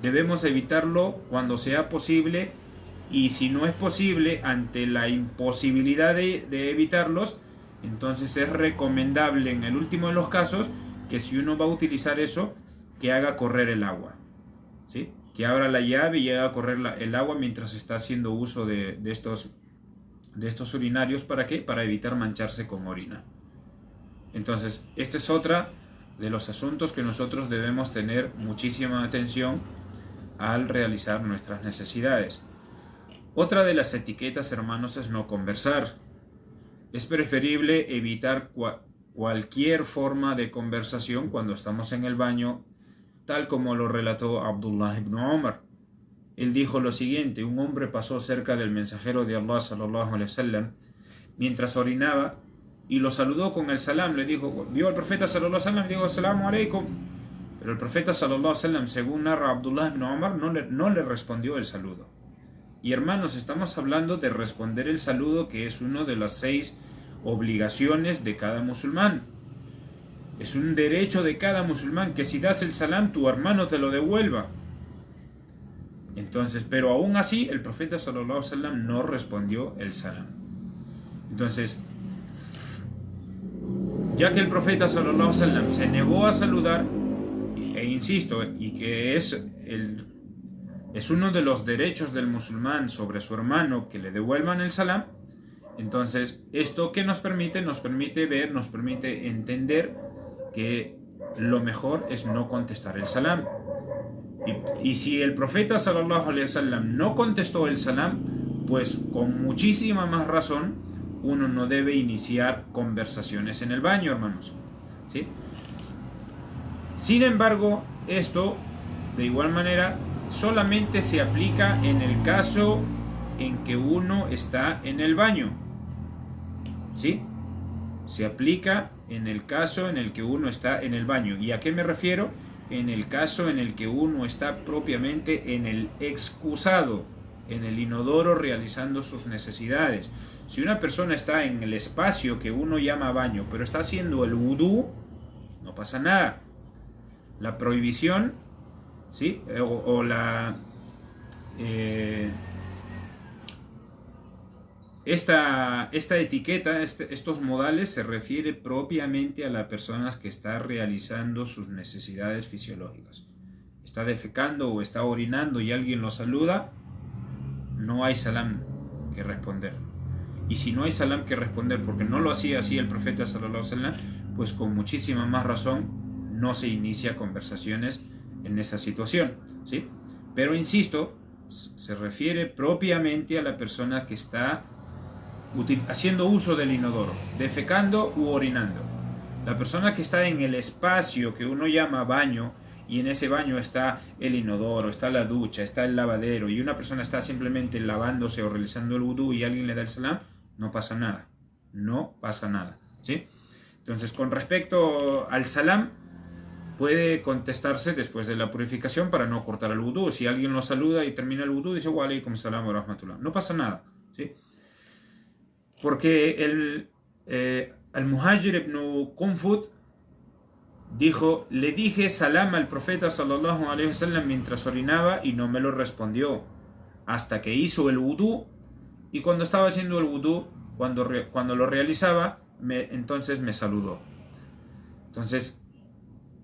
S1: Debemos evitarlo cuando sea posible, y si no es posible, ante la imposibilidad de evitarlos, entonces es recomendable en el último de los casos que si uno va a utilizar eso, que haga correr el agua, ¿sí? Que abra la llave y haga correr el agua mientras está haciendo uso de estos urinarios. ¿Para qué? Para evitar mancharse con orina. Entonces, este es otra de los asuntos que nosotros debemos tener muchísima atención al realizar nuestras necesidades. Otra de las etiquetas, hermanos, es no conversar. Es preferible evitar cualquier forma de conversación cuando estamos en el baño, tal como lo relató Abdullah ibn Umar. Él dijo lo siguiente: un hombre pasó cerca del mensajero de Allah sallallahu alaihi wasallam mientras orinaba y lo saludó con el salam. Le dijo, vio al profeta sallallahu alaihi wasallam y dijo: assalamu alaikum. Pero el profeta sallallahu alaihi wasallam, según narra Abdullah ibn Umar, no le respondió el saludo. Y hermanos, estamos hablando de responder el saludo, que es una de las 6 obligaciones de cada musulmán. Es un derecho de cada musulmán que si das el salam, tu hermano te lo devuelva. Entonces, pero aún así, el profeta sallallahu alaihi wasallam no respondió el salam. Entonces, ya que el profeta sallallahu alaihi wasallam se negó a saludar, e insisto, y que es uno de los derechos del musulmán sobre su hermano que le devuelvan el salam, entonces esto que nos permite ver, nos permite entender que lo mejor es no contestar el salam. Y si el profeta sallallahu alaihi wasallam no contestó el salam, pues con muchísima más razón uno no debe iniciar conversaciones en el baño, hermanos, ¿sí? Sin embargo, esto de igual manera solamente se aplica en el caso en que uno está en el baño, ¿sí? Se aplica en el caso en el que uno está en el baño. ¿Y a qué me refiero? En el caso en el que uno está propiamente en el excusado, en el inodoro, realizando sus necesidades. Si una persona está en el espacio que uno llama baño, pero está haciendo el vudú, no pasa nada. La prohibición, ¿sí? Esta etiqueta, estos modales, se refiere propiamente a las personas que están realizando sus necesidades fisiológicas. Está defecando o está orinando y alguien lo saluda, no hay salam que responder. Y si no hay salam que responder porque no lo hacía así el profeta sallallahu alaihi wasallam, pues con muchísima más razón no se inicia conversaciones en esa situación, ¿sí? Pero insisto, se refiere propiamente a la persona que está haciendo uso del inodoro, defecando u orinando. La persona que está en el espacio que uno llama baño, y en ese baño está el inodoro, está la ducha, está el lavadero, y una persona está simplemente lavándose o realizando el vudú y alguien le da el salam, no pasa nada, no pasa nada, ¿sí? Entonces, con respecto al salam, puede contestarse después de la purificación para no cortar el vudú. Si alguien lo saluda y termina el vudú, dice wa alaikum salam wa rahmatullah, no pasa nada, ¿sí? Porque el Muhajir ibn Qunfud dijo, le dije salam al profeta sallallahu alaihi wasallam mientras orinaba y no me lo respondió, hasta que hizo el wudú, y cuando estaba haciendo el wudú, cuando lo realizaba, entonces me saludó. Entonces,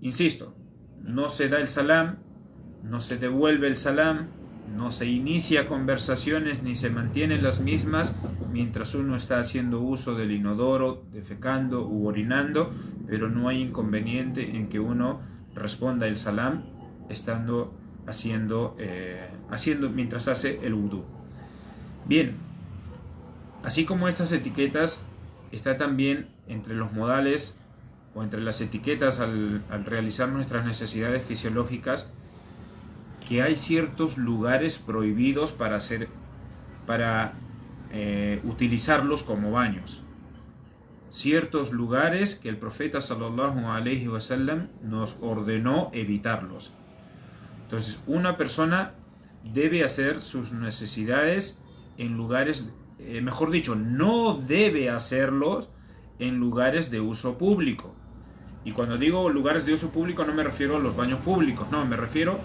S1: insisto, no se da el salam, no se devuelve el salam, no se inicia conversaciones ni se mantienen las mismas mientras uno está haciendo uso del inodoro, defecando u orinando, pero no hay inconveniente en que uno responda el salam estando haciendo mientras hace el wudú. Bien, así como estas etiquetas, está también entre los modales o entre las etiquetas al realizar nuestras necesidades fisiológicas, que hay ciertos lugares prohibidos para utilizarlos como baños. Ciertos lugares que el profeta sallallahu alaihi wasallam nos ordenó evitarlos. Entonces, una persona debe hacer sus necesidades en lugares, mejor dicho, no debe hacerlos en lugares de uso público. Y cuando digo lugares de uso público no me refiero a los baños públicos, no, me refiero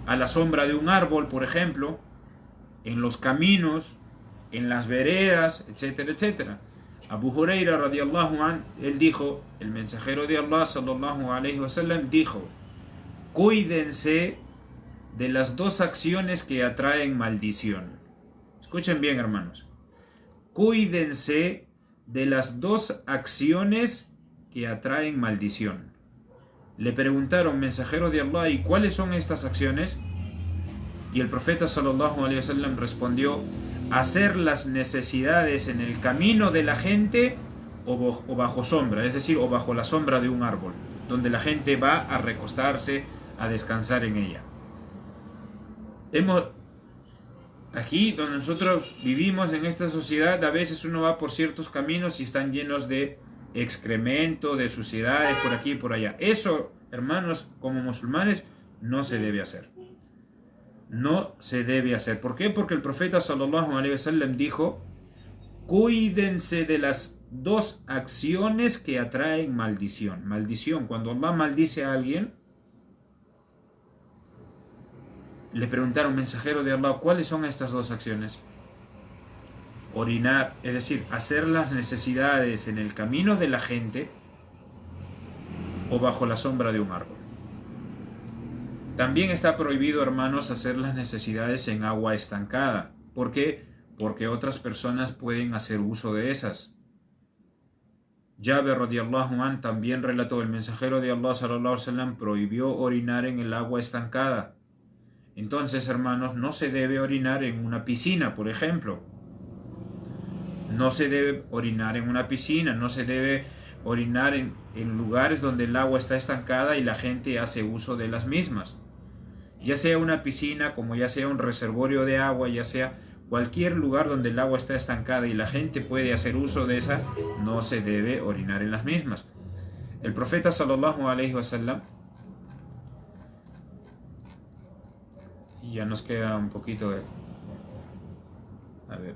S1: a la sombra de un árbol, por ejemplo, en los caminos, en las veredas, etcétera, etcétera. Abu Huraira radiyallahu an, él dijo, el mensajero de Allah sallallahu alaihi wasallam dijo, cuídense de las dos acciones que atraen maldición. Escuchen bien, hermanos. Cuídense de las dos acciones que atraen maldición. Le preguntaron, mensajero de Allah, ¿y cuáles son estas acciones? Y el profeta sallallahu alaihi wasallam respondió, hacer las necesidades en el camino de la gente o bajo sombra, es decir, o bajo la sombra de un árbol, donde la gente va a recostarse, a descansar en ella. Aquí donde nosotros vivimos en esta sociedad, a veces uno va por ciertos caminos y están llenos de excremento, de suciedades por aquí y por allá. Eso, hermanos, como musulmanes, no se debe hacer. No se debe hacer. ¿Por qué? Porque el profeta sallallahu alaihi wasallam dijo, cuídense de las dos acciones que atraen maldición. Maldición, cuando Allah maldice a alguien, le preguntaron, mensajero de Allah, ¿cuáles son estas dos acciones? Orinar, es decir, hacer las necesidades en el camino de la gente o bajo la sombra de un árbol. También está prohibido, hermanos, hacer las necesidades en agua estancada. ¿Por qué? Porque otras personas pueden hacer uso de esas. Jabir radiyallahu an también relató, el mensajero de Allah sallallahu alaihi wasallam prohibió orinar en el agua estancada. Entonces, hermanos, no se debe orinar en una piscina, por ejemplo. No se debe orinar en una piscina, no se debe orinar en lugares donde el agua está estancada y la gente hace uso de las mismas. Ya sea una piscina, como ya sea un reservorio de agua, ya sea cualquier lugar donde el agua está estancada y la gente puede hacer uso de esa, no se debe orinar en las mismas. El profeta sallallahu alaihi wasallam, y ya nos queda un poquito de... A ver,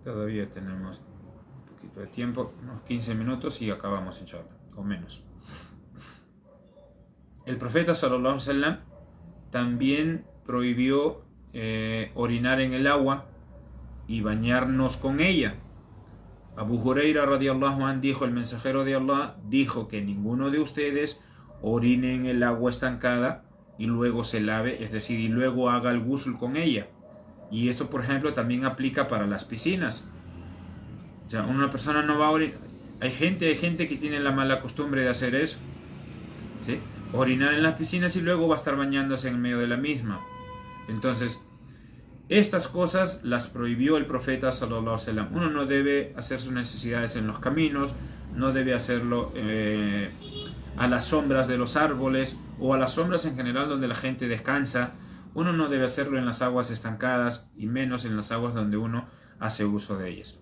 S1: todavía tenemos un poquito de tiempo, unos 15 minutos y acabamos, inshallah, o menos. El profeta sallallahu alaihi wasallam también prohibió orinar en el agua y bañarnos con ella. Abu Huraira radiyallahu anh dijo, el mensajero de Allah dijo que ninguno de ustedes orine en el agua estancada y luego se lave, es decir, y luego haga el ghusl con ella. Y esto, por ejemplo, también aplica para las piscinas. O sea, una persona no va a orinar. Hay gente que tiene la mala costumbre de hacer eso, ¿sí? Orinar en las piscinas y luego va a estar bañándose en medio de la misma. Entonces, estas cosas las prohibió el profeta sallallahu alaihi wasallam. Uno no debe hacer sus necesidades en los caminos, no debe hacerlo a las sombras de los árboles o a las sombras en general donde la gente descansa. Uno no debe hacerlo en las aguas estancadas y menos en las aguas donde uno hace uso de ellas.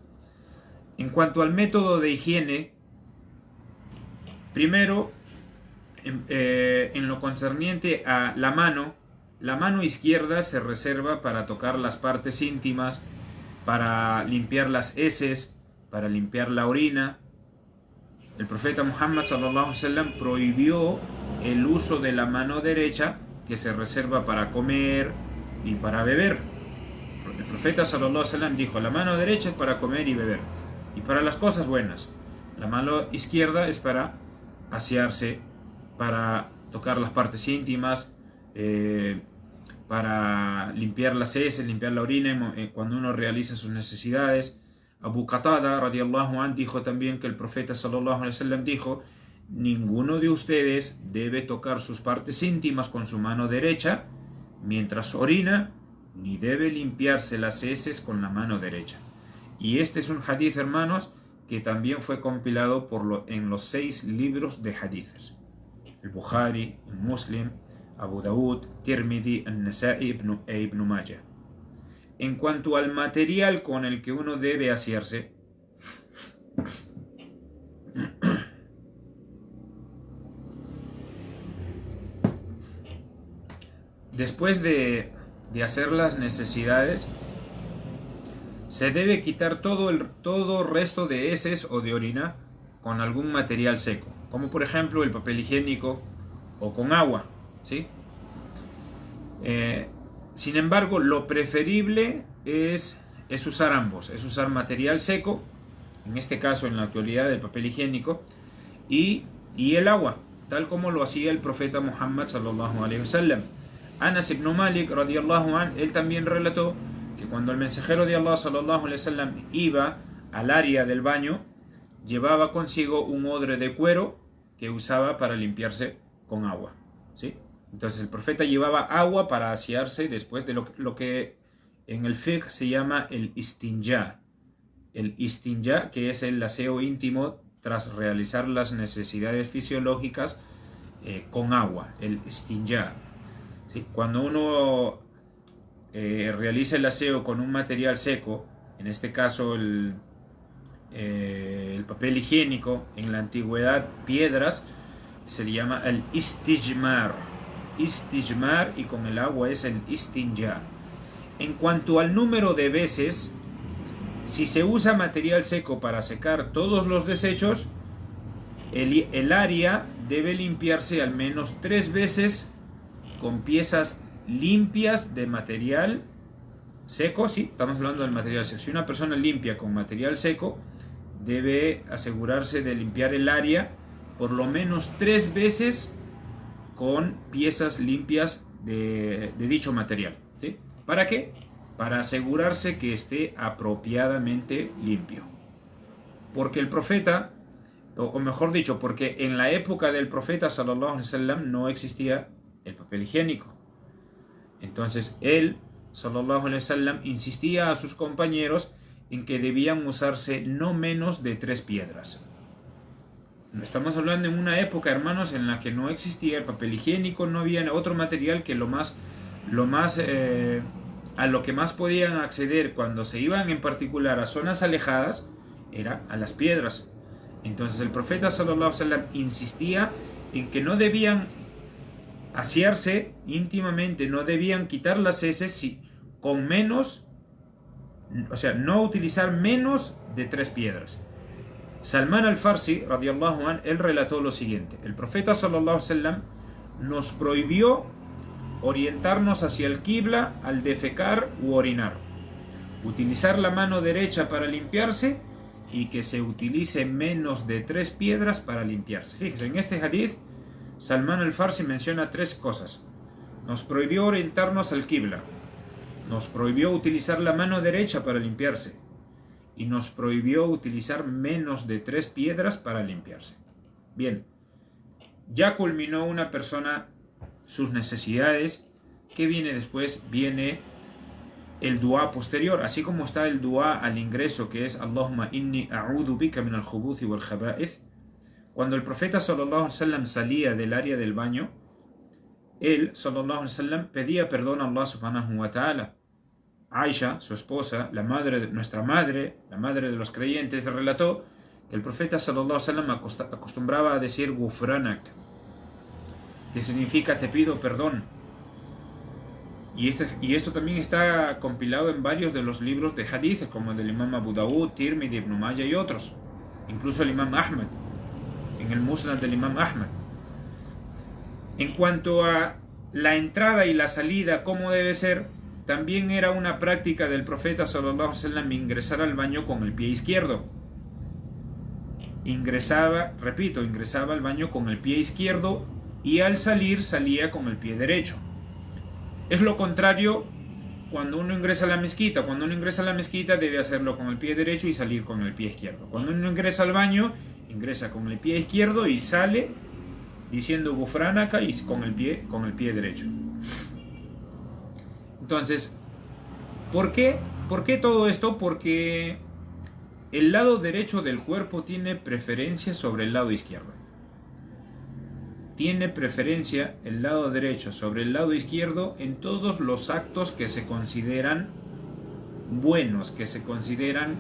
S1: En cuanto al método de higiene, primero, en lo concerniente a la mano izquierda se reserva para tocar las partes íntimas, para limpiar las heces, para limpiar la orina. el profeta Muhammad sallallahu alaihi wasallam prohibió el uso de la mano derecha que se reserva para comer y para beber. El profeta sallallahu alaihi wasallam dijo: la mano derecha es para comer y beber y para las cosas buenas. La mano izquierda es para asearse, para tocar las partes íntimas, para limpiar las heces, limpiar la orina cuando uno realiza sus necesidades. Abu Qatada radiyallahu anh dijo también que el profeta sallallahu alaihi wasallam dijo: ninguno de ustedes debe tocar sus partes íntimas con su mano derecha mientras orina, ni debe limpiarse las heces con la mano derecha. Y este es un hadith, hermanos, que también fue compilado en los 6 libros de hadiths: el Bukhari, el Muslim, Abu Dawud, Tirmidhi, An-Nasa'i e Ibn Majah. En cuanto al material con el que uno debe asearse, después de hacer las necesidades, se debe quitar todo resto de heces o de orina con algún material seco, como por ejemplo el papel higiénico o con agua, ¿sí? Sin embargo, lo preferible es usar ambos, es usar material seco, en este caso en la actualidad el papel higiénico, y el agua, tal como lo hacía el profeta Muhammad sallallahu alaihi wasallam. Anas ibn Malik radiyallahu anh, él también relató que cuando el mensajero de Allah sallallahu alaihi wasallam iba al área del baño, llevaba consigo un odre de cuero que usaba para limpiarse con agua, ¿sí? Entonces el profeta llevaba agua para asearse después de lo que en el fiqh se llama el istinja. El istinja, que es el aseo íntimo tras realizar las necesidades fisiológicas con agua, el istinja, ¿sí? Cuando uno realiza el aseo con un material seco, en este caso el papel higiénico, en la antigüedad piedras, se le llama el istijmar. Istijmar, y con el agua es el istinja. En cuanto al número de veces, si se usa material seco para secar todos los desechos, el área debe limpiarse al menos 3 veces con piezas limpias de material seco. Sí, estamos hablando del material seco. Si una persona limpia con material seco, debe asegurarse de limpiar el área por lo menos 3 veces con piezas limpias de dicho material, ¿sí? ¿Para qué? Para asegurarse que esté apropiadamente limpio. Porque el profeta, o mejor dicho, porque en la época del profeta sallallahu alaihi wasallam no existía el papel higiénico. Entonces él, sallallahu alaihi wasallam, insistía a sus compañeros en que debían usarse no menos de 3 piedras. Estamos hablando en una época, hermanos, en la que no existía el papel higiénico, no había otro material que a lo que más podían acceder cuando se iban en particular a zonas alejadas era a las piedras. Entonces el profeta sallallahu alaihi wasallam insistía en que no debían asearse íntimamente, no debían quitar las heces con menos, o sea, no utilizar menos de 3 piedras. Salman al-Farsi, radiyallahu anh, él relató lo siguiente: el profeta sallallahu alaihi wasallam nos prohibió orientarnos hacia el qibla al defecar u orinar, utilizar la mano derecha para limpiarse y que se utilice menos de 3 piedras para limpiarse. Fíjense, en este hadith Salman al-Farsi menciona 3 cosas. Nos prohibió orientarnos al qibla, nos prohibió utilizar la mano derecha para limpiarse y nos prohibió utilizar menos de 3 piedras para limpiarse. Bien, ya culminó una persona sus necesidades. ¿Qué viene después? Viene el dua posterior, así como está el dua al ingreso, que es Allahumma inni a'udhu bika min al-khubuthi wal khaba'ith. Cuando el profeta sallallahu alaihi wasallam salía del área del baño, él sallallahu alaihi wasallam pedía perdón a Allah subhanahu wa ta'ala. Aisha, su esposa, nuestra madre, la madre de los creyentes, relató que el profeta sallallahu alaihi wasallam acostumbraba a decir Gufranak, que significa te pido perdón. Y esto también está compilado en varios de los libros de hadith, como el del imam Abu Dawud, Tirmidhi, Ibn Majah y otros, incluso el imam Ahmad. en el Musnad del Imam Ahmad. En cuanto a la entrada y la salida, cómo debe ser, también era una práctica del profeta sallallahu alaihi wasallam ingresar al baño con el pie izquierdo. Ingresaba al baño con el pie izquierdo y al salir salía con el pie derecho. Es lo contrario cuando uno ingresa a la mezquita. Cuando uno ingresa a la mezquita debe hacerlo con el pie derecho y salir con el pie izquierdo. Cuando uno ingresa al baño, ingresa con el pie izquierdo y sale diciendo Gufranaka y con el pie derecho. Entonces, ¿por qué todo esto? Porque el lado derecho del cuerpo tiene preferencia sobre el lado izquierdo. Tiene preferencia el lado derecho sobre el lado izquierdo en todos los actos que se consideran buenos, que se consideran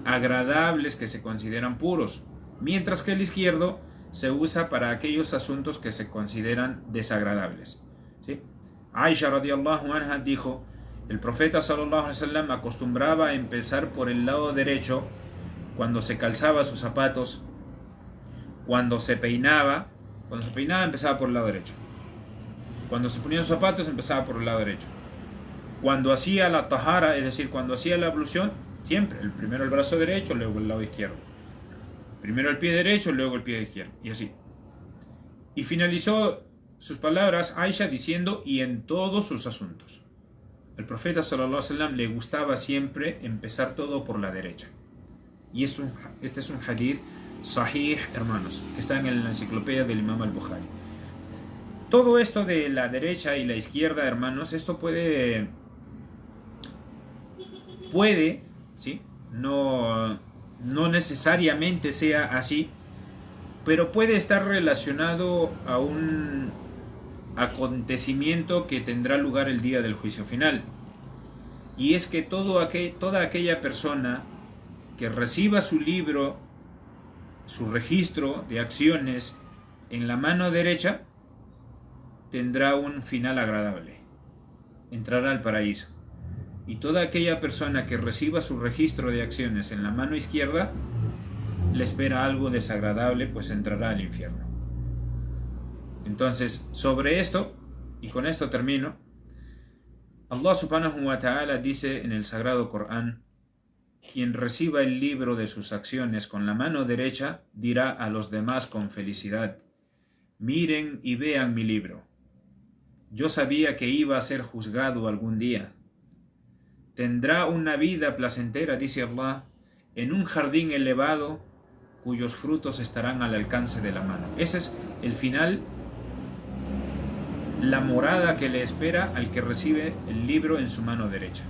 S1: agradables, que se consideran puros, mientras que el izquierdo se usa para aquellos asuntos que se consideran desagradables, ¿sí? Aisha radiyallahu anha dijo: el profeta sallallahu alaihi wasallam acostumbraba a empezar por el lado derecho cuando se calzaba sus zapatos, cuando se peinaba empezaba por el lado derecho, cuando se ponía sus zapatos empezaba por el lado derecho, cuando hacía la tahara, es decir, cuando hacía la ablución, siempre primero el brazo derecho, luego el lado izquierdo, primero el pie derecho, luego el pie izquierdo, y así. Y finalizó sus palabras Aisha diciendo: y en todos sus asuntos. El profeta sallallahu alaihi wasallam le gustaba siempre empezar todo por la derecha. Y este es un hadith sahih, hermanos, que está en la enciclopedia del Imam al-Bukhari. Todo esto de la derecha y la izquierda, hermanos, esto puede, ¿sí? No necesariamente sea así, pero puede estar relacionado a un acontecimiento que tendrá lugar el día del juicio final. Y es que toda aquella persona que reciba su libro, su registro de acciones en la mano derecha, tendrá un final agradable, entrará al paraíso. Y toda aquella persona que reciba su registro de acciones en la mano izquierda, le espera algo desagradable, pues entrará al infierno. Entonces, sobre esto, y con esto termino, Allah subhanahu wa ta'ala dice en el Sagrado Corán: quien reciba el libro de sus acciones con la mano derecha, dirá a los demás con felicidad: miren y vean mi libro. Yo sabía que iba a ser juzgado algún día. Tendrá una vida placentera, dice Allah, en un jardín elevado cuyos frutos estarán al alcance de la mano. Ese es el final, la morada que le espera al que recibe el libro en su mano derecha.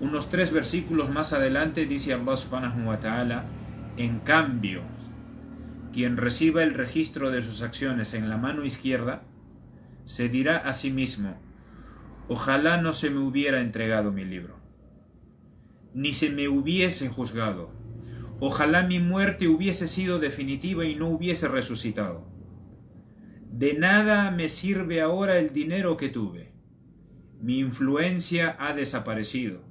S1: Unos 3 versículos más adelante dice Allah subhanahu wa ta'ala: en cambio, quien reciba el registro de sus acciones en la mano izquierda, se dirá a sí mismo: ojalá no se me hubiera entregado mi libro, ni se me hubiese juzgado. Ojalá mi muerte hubiese sido definitiva y no hubiese resucitado. De nada me sirve ahora el dinero que tuve. Mi influencia ha desaparecido.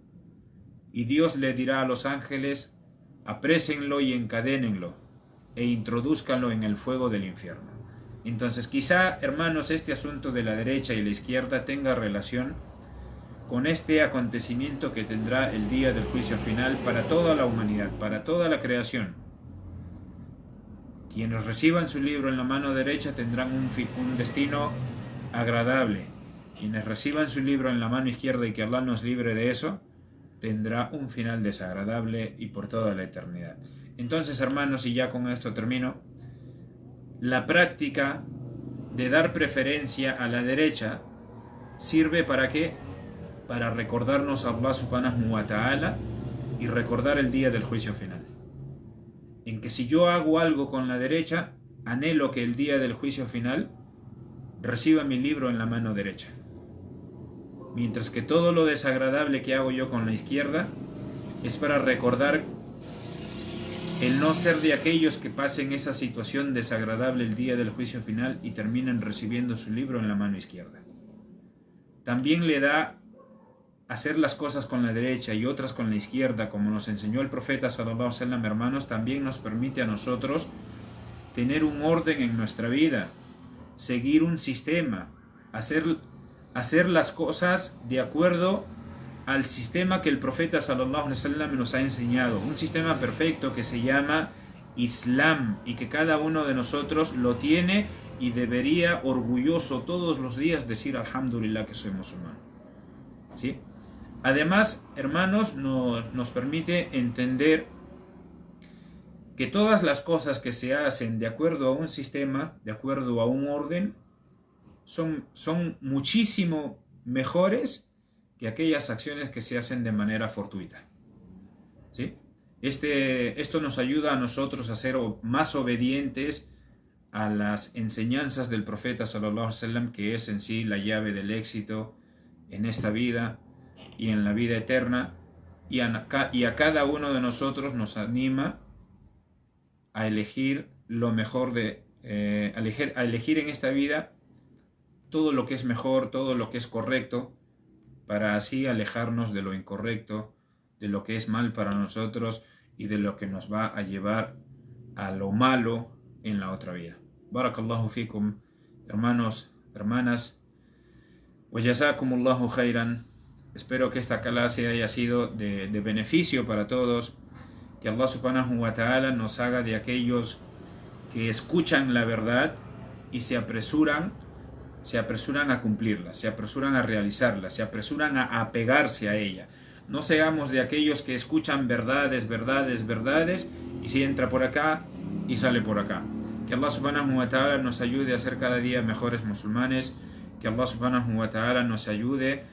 S1: Y Dios le dirá a los ángeles: aprésenlo y encadénenlo e introdúzcanlo en el fuego del infierno. Entonces, quizá, hermanos, este asunto de la derecha y la izquierda tenga relación con este acontecimiento que tendrá el día del juicio final para toda la humanidad, para toda la creación. Quienes reciban su libro en la mano derecha tendrán un destino agradable. Quienes reciban su libro en la mano izquierda, y que Allah nos libre de eso, tendrá un final desagradable y por toda la eternidad. Entonces, hermanos, y ya con esto termino, la práctica de dar preferencia a la derecha sirve ¿para qué? Para recordarnos a Allah subhanahu wa ta'ala y recordar el día del juicio final. En que si yo hago algo con la derecha, anhelo que el día del juicio final reciba mi libro en la mano derecha. Mientras que todo lo desagradable que hago yo con la izquierda es para recordar el no ser de aquellos que pasen esa situación desagradable el día del juicio final y terminen recibiendo su libro en la mano izquierda. También le da hacer las cosas con la derecha y otras con la izquierda, como nos enseñó el profeta sallallahu alaihi wasallam, hermanos, también nos permite a nosotros tener un orden en nuestra vida, seguir un sistema, hacer las cosas de acuerdo al sistema que el profeta sallallahu alaihi wasallam nos ha enseñado, un sistema perfecto que se llama Islam y que cada uno de nosotros lo tiene y debería orgulloso todos los días decir alhamdulillah que soy musulmán. ¿Sí? Además, hermanos, nos permite entender que todas las cosas que se hacen de acuerdo a un sistema, de acuerdo a un orden, son muchísimo mejores que aquellas acciones que se hacen de manera fortuita. ¿Sí? Esto nos ayuda a nosotros a ser más obedientes a las enseñanzas del profeta sallallahu alaihi wasallam, que es en sí la llave del éxito en esta vida y en la vida eterna, y a cada uno de nosotros nos anima a elegir lo mejor a elegir en esta vida todo lo que es mejor, todo lo que es correcto, para así alejarnos de lo incorrecto, de lo que es mal para nosotros y de lo que nos va a llevar a lo malo en la otra vida. Barakallahu fikum, hermanos, hermanas, wa jazakumullahu khairan. Espero que esta clase haya sido de beneficio para todos, que Allah subhanahu wa ta'ala nos haga de aquellos que escuchan la verdad y se apresuran a cumplirla, se apresuran a realizarla, se apresuran a apegarse a ella. No seamos de aquellos que escuchan verdades y si entra por acá y sale por acá. Que Allah subhanahu wa ta'ala nos ayude a ser cada día mejores musulmanes, que Allah subhanahu wa ta'ala nos ayude,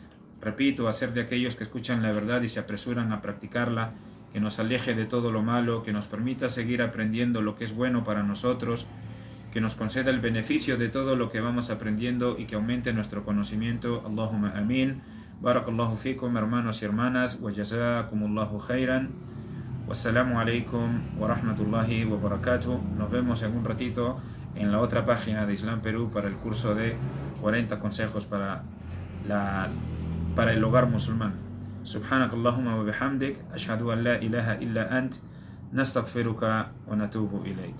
S1: repito, a ser de aquellos que escuchan la verdad y se apresuran a practicarla, que nos aleje de todo lo malo, que nos permita seguir aprendiendo lo que es bueno para nosotros, que nos conceda el beneficio de todo lo que vamos aprendiendo y que aumente nuestro conocimiento. Allahumma amin. Barakallahu fikum, hermanos y hermanas, wa jazakumullahu khairan. Wassalamu alaikum wa rahmatullahi wa barakatuh. Nos vemos en un ratito en la otra página de Islam Perú para el curso de 40 consejos para el hogar musulmán. Subhanakallahumma wa bihamdik, ashhadu an la ilaha illa ant, nastaghfiruka wa natubu ilayk.